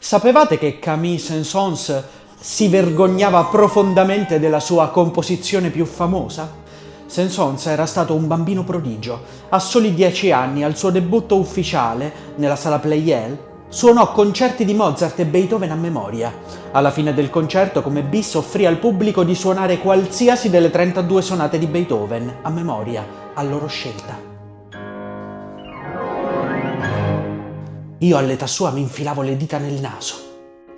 Sapevate che Camille Saint-Saëns si vergognava profondamente della sua composizione più famosa? Saint-Saëns era stato un bambino prodigio. A soli 10 anni, al suo debutto ufficiale, nella sala Pleyel, suonò concerti di Mozart e Beethoven a memoria. Alla fine del concerto, come bis, offrì al pubblico di suonare qualsiasi delle 32 sonate di Beethoven, a memoria, a loro scelta. Io all'età sua mi infilavo le dita nel naso.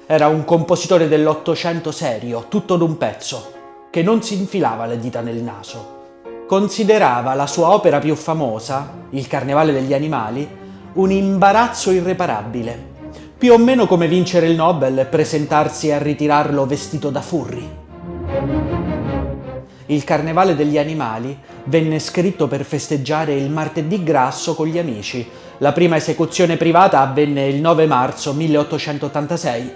Era un compositore dell'Ottocento serio, tutto d'un pezzo, che non si infilava le dita nel naso. Considerava la sua opera più famosa, Il Carnevale degli Animali, un imbarazzo irreparabile, più o meno come vincere il Nobel e presentarsi a ritirarlo vestito da furri. Il Carnevale degli Animali venne scritto per festeggiare il martedì grasso con gli amici. La prima esecuzione privata avvenne il 9 marzo 1886.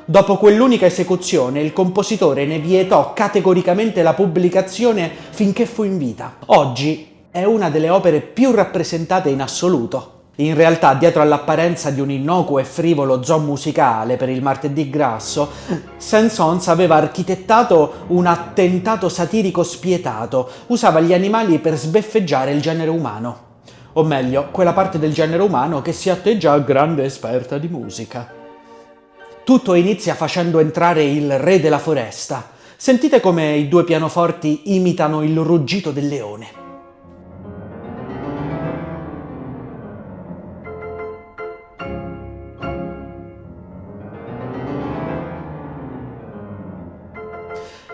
Dopo quell'unica esecuzione, il compositore ne vietò categoricamente la pubblicazione finché fu in vita. Oggi è una delle opere più rappresentate in assoluto. In realtà, dietro all'apparenza di un innocuo e frivolo zoo musicale per il martedì grasso, Saint-Saëns aveva architettato un attentato satirico spietato. Usava gli animali per sbeffeggiare il genere umano. O meglio, quella parte del genere umano che si atteggia a grande esperta di musica. Tutto inizia facendo entrare il re della foresta. Sentite come i due pianoforti imitano il ruggito del leone.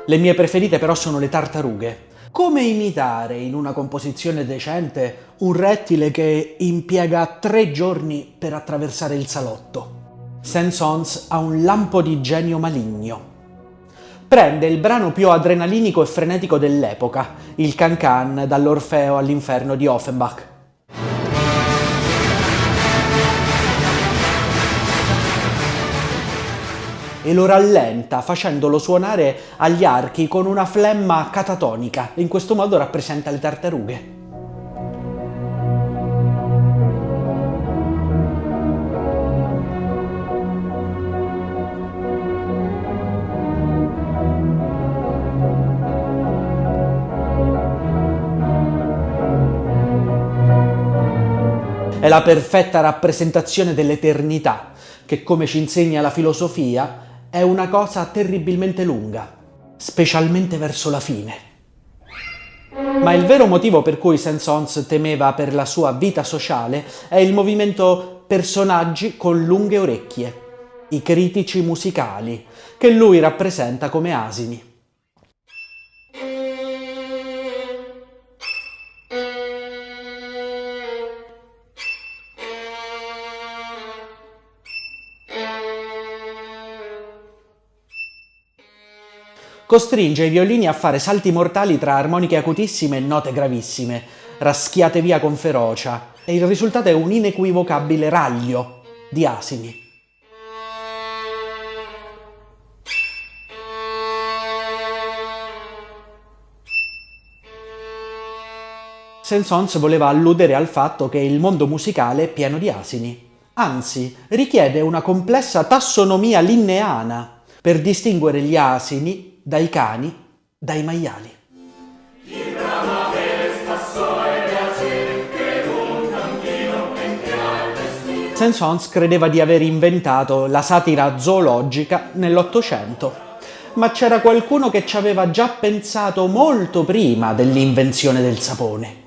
Le mie preferite però sono le tartarughe. Come imitare in una composizione decente un rettile che impiega 3 giorni per attraversare il salotto? Saint-Saëns ha un lampo di genio maligno. Prende il brano più adrenalinico e frenetico dell'epoca, il Can-Can dall'Orfeo all'Inferno di Offenbach. E lo rallenta facendolo suonare agli archi con una flemma catatonica e in questo modo rappresenta le tartarughe. È la perfetta rappresentazione dell'eternità, che come ci insegna la filosofia è una cosa terribilmente lunga, specialmente verso la fine. Ma il vero motivo per cui Saint-Saëns temeva per la sua vita sociale è il movimento personaggi con lunghe orecchie, i critici musicali, che lui rappresenta come asini. Costringe i violini a fare salti mortali tra armoniche acutissime e note gravissime, raschiate via con ferocia, e il risultato è un inequivocabile raglio di asini. Saint-Saëns voleva alludere al fatto che il mondo musicale è pieno di asini, anzi richiede una complessa tassonomia linneana per distinguere gli asini dai cani, dai maiali. Saint-Saëns credeva di aver inventato la satira zoologica nell'Ottocento, ma c'era qualcuno che ci aveva già pensato molto prima dell'invenzione del sapone.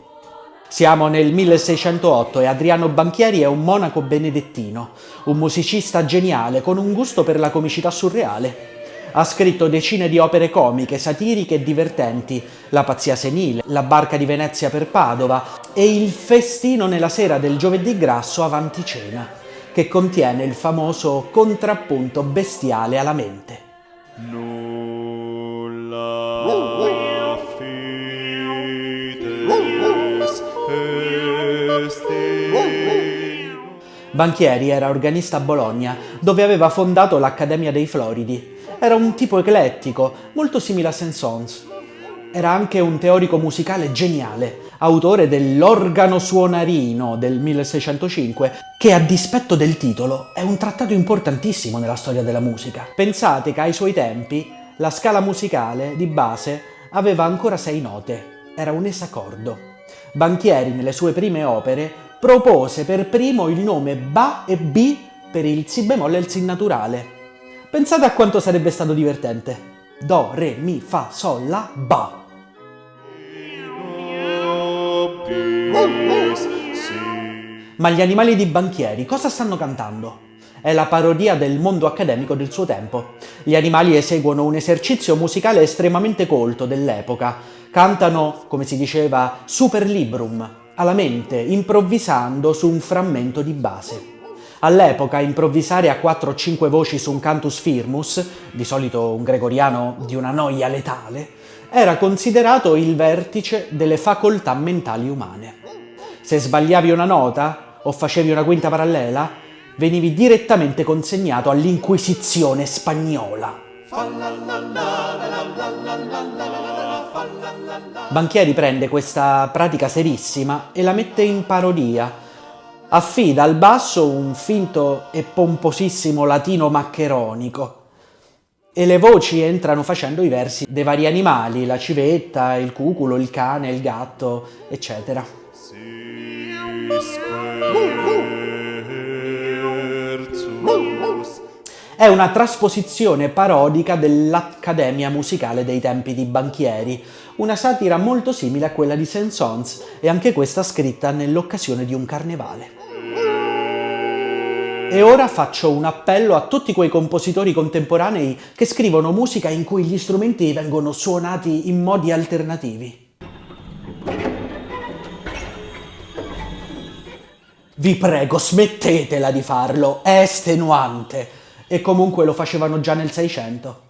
Siamo nel 1608 e Adriano Banchieri è un monaco benedettino, un musicista geniale con un gusto per la comicità surreale. Ha scritto decine di opere comiche, satiriche e divertenti, La pazzia senile, La barca di Venezia per Padova e Il festino nella sera del giovedì grasso avanti cena, che contiene il famoso contrappunto bestiale alla mente. Nulla fides est. Banchieri era organista a Bologna, dove aveva fondato l'Accademia dei Floridi. Era un tipo eclettico, molto simile a Saint-Saëns. Era anche un teorico musicale geniale. autore dell'Organo Suonarino del 1605, che a dispetto del titolo è un trattato importantissimo nella storia della musica. Pensate che ai suoi tempi la scala musicale di base aveva ancora 6 note, era un esaccordo. Banchieri, nelle sue prime opere, propose per primo il nome Ba e B per il Si bemolle e il Si naturale. Pensate a quanto sarebbe stato divertente. Do, Re, Mi, Fa, Sol, La, Ba. Ma gli animali di Banchieri cosa stanno cantando? È la parodia del mondo accademico del suo tempo. Gli animali eseguono un esercizio musicale estremamente colto dell'epoca. Cantano, come si diceva, super librum, alla mente, improvvisando su un frammento di base. All'epoca improvvisare a 4 o 5 voci su un cantus firmus, di solito un gregoriano di una noia letale, era considerato il vertice delle facoltà mentali umane. Se sbagliavi una nota o facevi una quinta parallela, venivi direttamente consegnato all'Inquisizione spagnola. Banchieri prende questa pratica serissima e la mette in parodia. Affida al basso un finto e pomposissimo latino maccheronico e le voci entrano facendo i versi dei vari animali, la civetta, il cuculo, il cane, il gatto, eccetera. È una trasposizione parodica dell'Accademia musicale dei tempi di Banchieri, una satira molto simile a quella di Saint-Saëns e anche questa scritta nell'occasione di un carnevale. E ora faccio un appello a tutti quei compositori contemporanei che scrivono musica in cui gli strumenti vengono suonati in modi alternativi. Vi prego, smettetela di farlo, è estenuante. E comunque lo facevano già nel 600.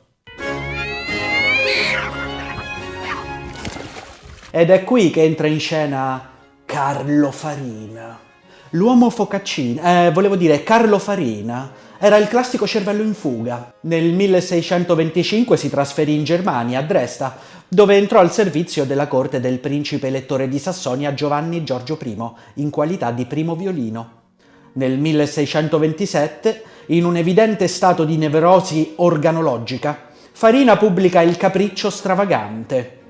Ed è qui che entra in scena Carlo Farina. L'uomo focaccino, volevo dire Carlo Farina, era il classico cervello in fuga. Nel 1625 si trasferì in Germania, a Dresda, dove entrò al servizio della corte del principe elettore di Sassonia Giovanni Giorgio I, in qualità di primo violino. Nel 1627, in un evidente stato di nevrosi organologica, Farina pubblica Il Capriccio Stravagante,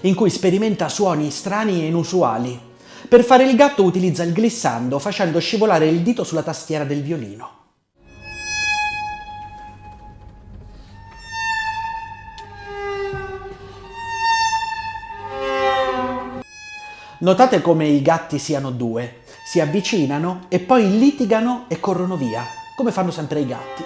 in cui sperimenta suoni strani e inusuali. Per fare il gatto utilizza il glissando, facendo scivolare il dito sulla tastiera del violino. Notate come i gatti siano due, si avvicinano e poi litigano e corrono via, come fanno sempre i gatti.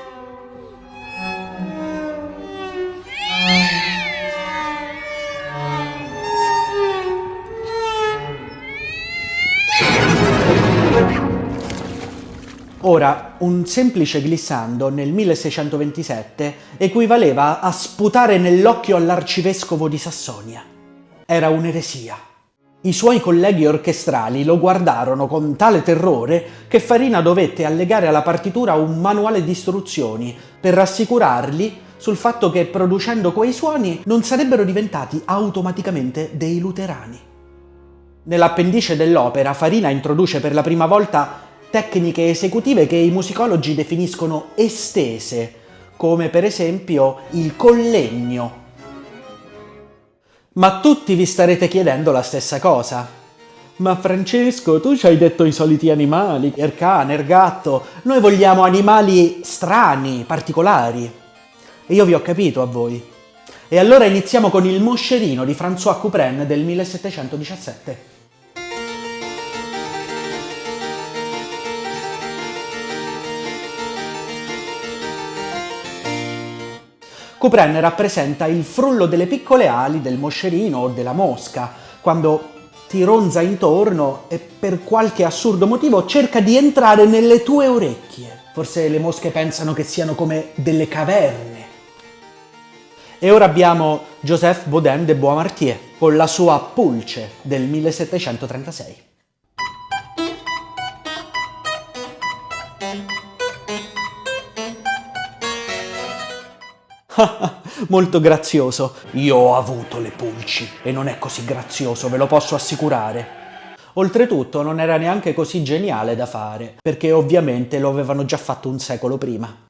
Ora, un semplice glissando nel 1627 equivaleva a sputare nell'occhio all'arcivescovo di Sassonia. Era un'eresia. I suoi colleghi orchestrali lo guardarono con tale terrore che Farina dovette allegare alla partitura un manuale di istruzioni per rassicurarli sul fatto che producendo quei suoni non sarebbero diventati automaticamente dei luterani. Nell'appendice dell'opera Farina introduce per la prima volta tecniche esecutive che i musicologi definiscono estese, come per esempio il collegno. Ma tutti vi starete chiedendo la stessa cosa. Ma Francesco, tu ci hai detto i soliti animali, il cane, il gatto, noi vogliamo animali strani, particolari. E io vi ho capito a voi. E allora iniziamo con il Moscerino di François Couperin del 1717. Couperin rappresenta il frullo delle piccole ali del moscerino o della mosca, quando ti ronza intorno e per qualche assurdo motivo cerca di entrare nelle tue orecchie. Forse le mosche pensano che siano come delle caverne. E ora abbiamo Joseph Bodin de Boismartier con la sua Pulce del 1736. Molto grazioso. Io ho avuto le pulci e non è così grazioso, ve lo posso assicurare. Oltretutto non era neanche così geniale da fare, perché ovviamente lo avevano già fatto un secolo prima.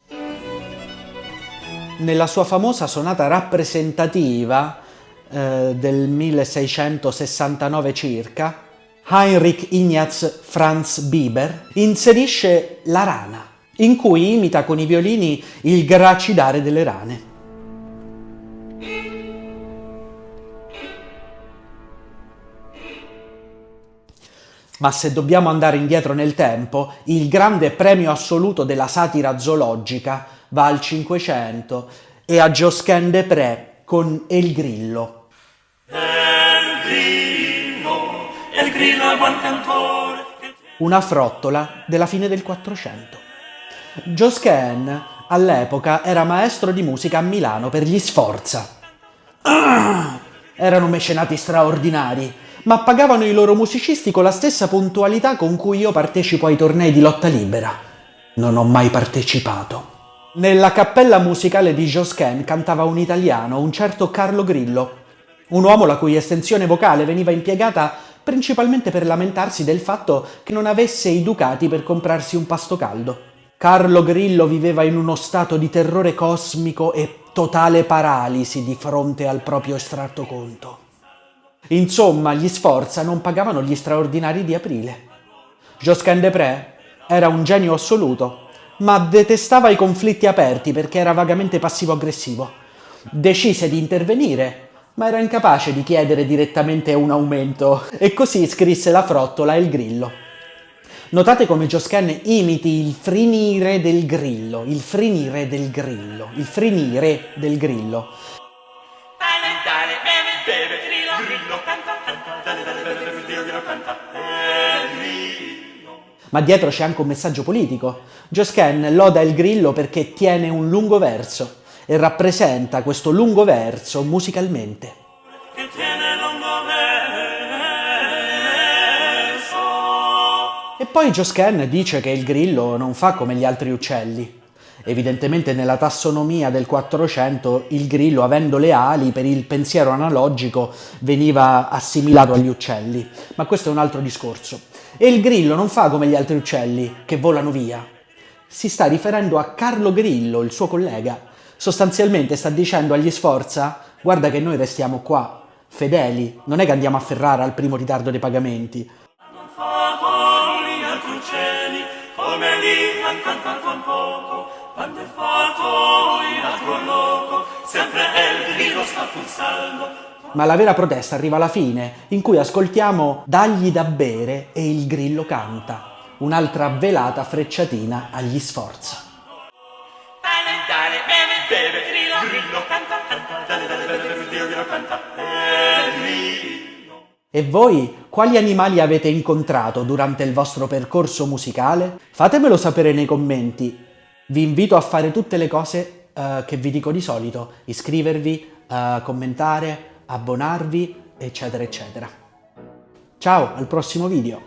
Nella sua famosa sonata rappresentativa del 1669 circa, Heinrich Ignaz Franz Bieber inserisce la rana, in cui imita con i violini il gracidare delle rane. Ma se dobbiamo andare indietro nel tempo, il grande premio assoluto della satira zoologica va al Cinquecento e a Josquin des Prez con El Grillo. El Grillo è buon cantore. Una frottola della fine del Quattrocento. Josquin all'epoca era maestro di musica a Milano per gli Sforza. Erano mecenati straordinari, ma pagavano i loro musicisti con la stessa puntualità con cui io partecipo ai tornei di lotta libera. Non ho mai partecipato. Nella cappella musicale di Josquin cantava un italiano, un certo Carlo Grillo, un uomo la cui estensione vocale veniva impiegata principalmente per lamentarsi del fatto che non avesse i ducati per comprarsi un pasto caldo. Carlo Grillo viveva in uno stato di terrore cosmico e totale paralisi di fronte al proprio estratto conto. Insomma, gli Sforza non pagavano gli straordinari di aprile. Josquin des Prez era un genio assoluto, ma detestava i conflitti aperti perché era vagamente passivo-aggressivo. Decise di intervenire, ma era incapace di chiedere direttamente un aumento, e così scrisse la frottola El Grillo. Notate come Josquin imiti il frinire del grillo, il frinire del grillo, il frinire del grillo. Ma dietro c'è anche un messaggio politico. Josquin loda il grillo perché tiene un lungo verso e rappresenta questo lungo verso musicalmente. E poi Josquin dice che il grillo non fa come gli altri uccelli. Evidentemente nella tassonomia del Quattrocento il grillo, avendo le ali, per il pensiero analogico veniva assimilato agli uccelli. Ma questo è un altro discorso. E il grillo non fa come gli altri uccelli, che volano via. Si sta riferendo a Carlo Grillo, il suo collega. Sostanzialmente sta dicendo agli Sforza: guarda che noi restiamo qua, fedeli, non è che andiamo a Ferrara al primo ritardo dei pagamenti. Non fa come gli altri uccelli, come lì han cantato un poco, quando è fatto il altro loco, sempre il grillo sta pulsando. Ma la vera protesta arriva alla fine, in cui ascoltiamo Dagli da bere e il grillo canta, un'altra velata frecciatina agli Sforza. E voi, quali animali avete incontrato durante il vostro percorso musicale? Fatemelo sapere nei commenti. Vi invito a fare tutte le cose che vi dico di solito: iscrivervi, commentare, abbonarvi, eccetera eccetera. Ciao, al prossimo video!